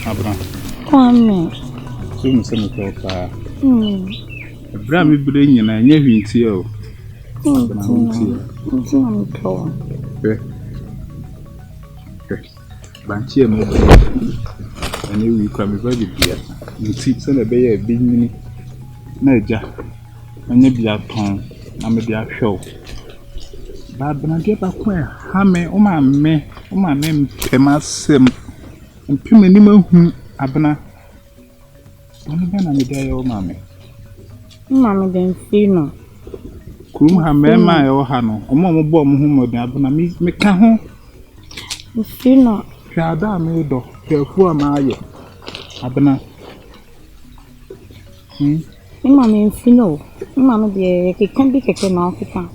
Abra. Kwame. So me say me pa. Abra me bere nyina nya hwinti o. Abra hwinti. Nti na me to. Banchi e mo. Ani wi kwa me ba bibia. Nti se na be ya bi nyini. Na eja. Anya bia ton. Na me bia hwew. Ba bana de ba kwa ha me o ma me pemasem. Mpim ani ma hu abana. Oni bana me da yo ma me. Mama den fino. Kum ha me ma yo ha no. Omo bo mo hu modin abana me ka ho. Fino. Hwa da me do. Kefu ama aye. Abana. Mama fino. Mama de ke kan bi keke na ofika.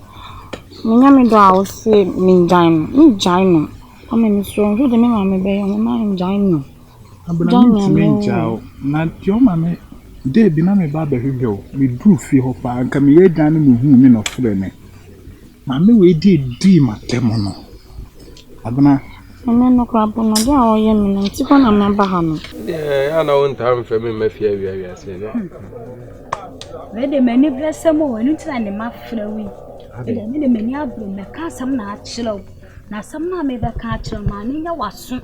Minya me do a wo se mi jaino. Ame mi so nso de me mama be yo ma jaino. Abana mi jao. Na tio mama de bi na me ba be hwehwe me dru fi ho pa nka me ye jan no hu mi no frɛ me. Mama we di matemo no. Abana Ame no krapo no de a oye mi no nti ko na me ba ha no. Ana won tam fa me mafia wi ase no. We de mani blessem o enu tira ne mafra wi. De me de mani abro me ka sam na achiro. Na sam na me be ka achiro ma ne nya waso.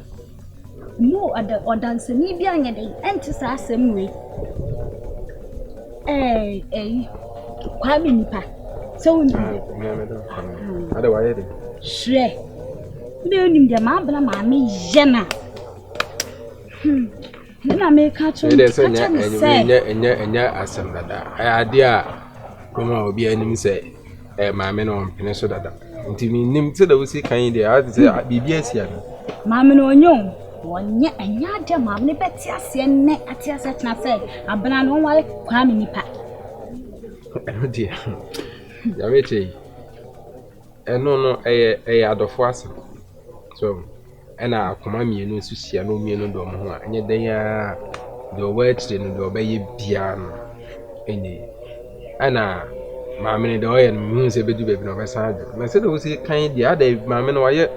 Mo odansani bi anya de enti sa asem we. Kwa mi nipa. So we Ada wa ye de. Shre. Me onim de ma bla ma me yena. Na me ka achiro. Enya asem dada. Ade a kuma obi anim se maame no mpene so dada. Nti mi nim se da wosi kan de a se bibia sia no. Maame no onyo wonye anya de maame ne beti ase ne ate ase tena se abana no wale kwa me nipa. Eno dia. Ya weche. Eno no adofo ase. So ena akoma mienu su sia no mienu do mo ho a enye den ya do wetire no do be ye bia no enye ana maame ne do ye no mu se bedu be no be saado na se do si kan dia ada maame no waye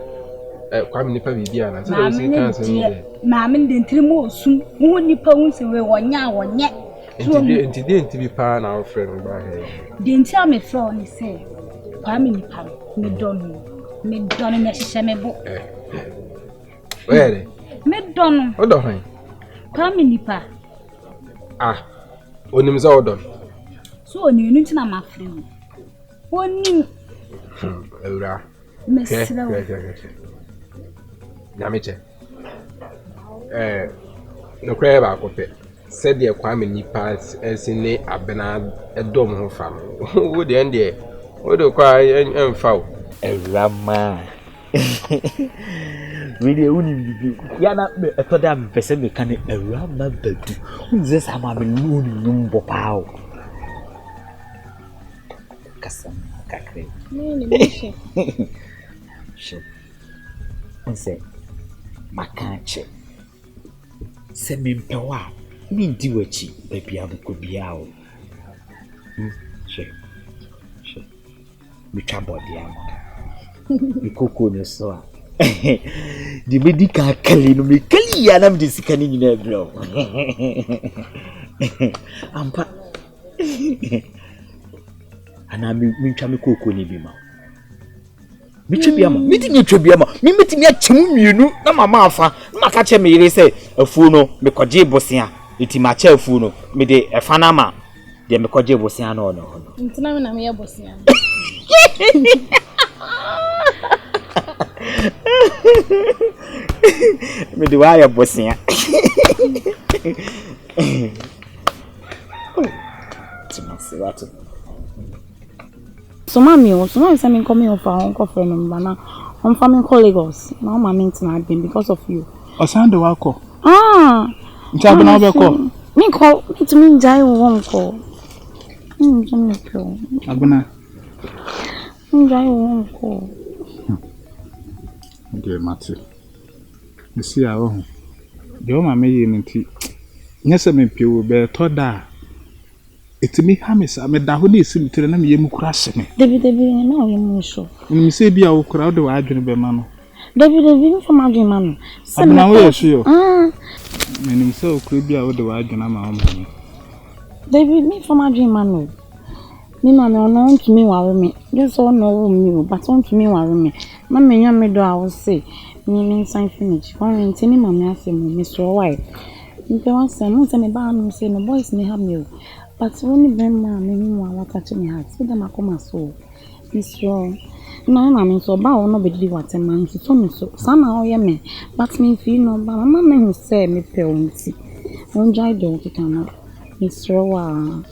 kwame nipa bibia na se do si kan se no maame de ntirimo osum wo nipa hu se we wonya wonye enti bi pa na ofre no ba he de nti a me fro ni se kwame nipa me donu na hihye me bo where me donu odo han kwame nipa onim za odon so oni enu ntina mafre no oni ewra mesra na meche no kra ba kope said the kwame nipa ensine abena edom ho fa no wo de ende wo de kwa emfa o ewra ma really uni bibi ya na me etoda me pese me kan ewra ma badu unze sa ma me uni numbo pao kasam kakre Ni mishe. She unse makanche se me mpewa mi ndi wachi baby abuko bia o she mi trabodi am mi koko ne so a di medical kali no me kali ya na me sikani nyina bro ampa ana mi twa me koko ne bi ma mi twa bia ma mi ti twa bia ma mi metimi achemu mienu na mama afa na ka che me yire se afu no me koje bosia iti ma che afu no me de efa na ma de me koje bosia no no Ntina me na me ye bosia. Me de wa ya bosia So mami say me come here for uncle friend number na. I'm from Lagos. Now my mention had been because of you. Osando wako. Nti abana obeko. Me call it me jai won call. Abana. Jai won call. Okay, Mati. You see how the oma me yin nti. Nyese me pie be to da. Etimi hamis ameda ho na esi mitire na me yemu kura hye me. David na o yemu so. Ni se bia wo kura de wa adwene be ma no. David from adwene ma no. Abana wo yesu yo. Meaning so could be out the wagon. I'm David, me for my dream, man. Me, man, no to me, worry me. Just all know me, but on to me, worry me. Mammy, young me, do I will say, me, sign finish. For me, tell me, mammy, I say, Mr. White. You can want some, most of me, but say, no boys may have you. But only Ben, mammy, what touching me heart, so them I come so. Mr. No, mammy, so bow nobody what a man, he told me so. Somehow, yeah, me, but me feel no, but mamma who say me, parents. Won't dry don't you cannot. Mr. Wow.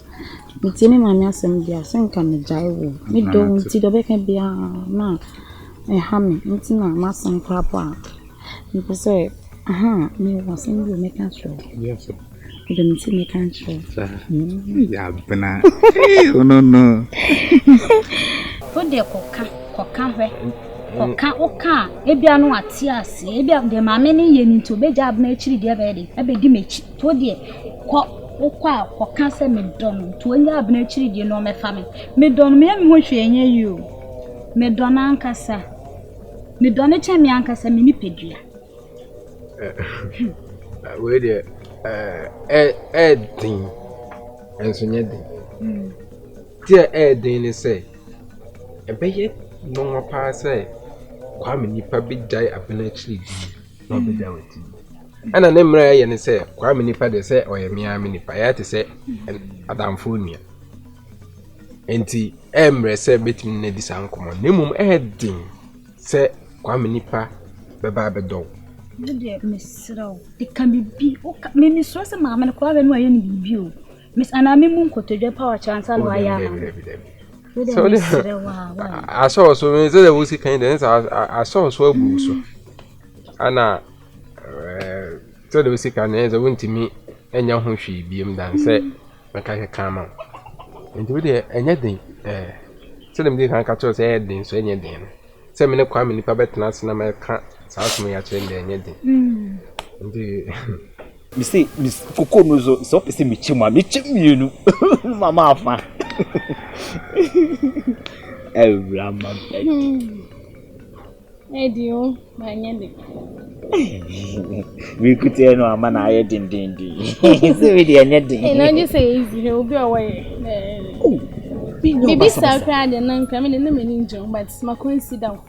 Mitini mammy asem bia senka me jaiwo. Me do nti do beka bia na ha me nti na masan krapa. Me say me wasem bi make am sure. Yes, sir. Me do nti make am sure. Yeah, bana. Oh no. Wo de koka hwe. Koka oka ebia no ate ase ebia de maame ne ye ni to beja abna akiri de be de abedi mechi to de okwa koka se me don to anya abna akiri de no mefa me don me ho hwe enye yi o me don ankasa me don e che me ankasa me ni pedua we de din enso nye din tie din ni say ebeye no pa say kwame nipa be jai abena chiri di no be da wati ana ne mra ye ne say kwame nipa de say oyemia me nipa ya te say adamfo nua enti emre say betimi na di sankomo nemum din say kwame nipa be ba be do de mesraw de kambi o me misro se maame ko aba no aye ni bibi o mis ana me mun kotodwe power chance ala wa ya so I saw so when they was kind of I saw so abu so ana so the was kind of they went to me enya ho hwe biem dan say meka kama nti we dey enya den so dem dey kan ka to say den so enya den say me ne kwa me nipa betena se na meka saa so ya chere den enya den nti me say miss koko no so pese me chima me chimienu mama afa Rama. Edio, banyende. We could tell no man I didn't. So we did anything. And I just say easy, he'll be away. Maybe start crying and then come in the meaning, but my coincidence.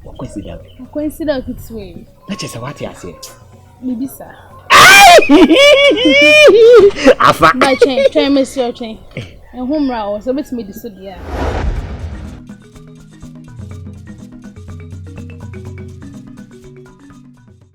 What coincidence? Coincidence it's way. That's just what I said. Maybe, sir. Afa. But train, miss your train. And home row, so let's make this so dear.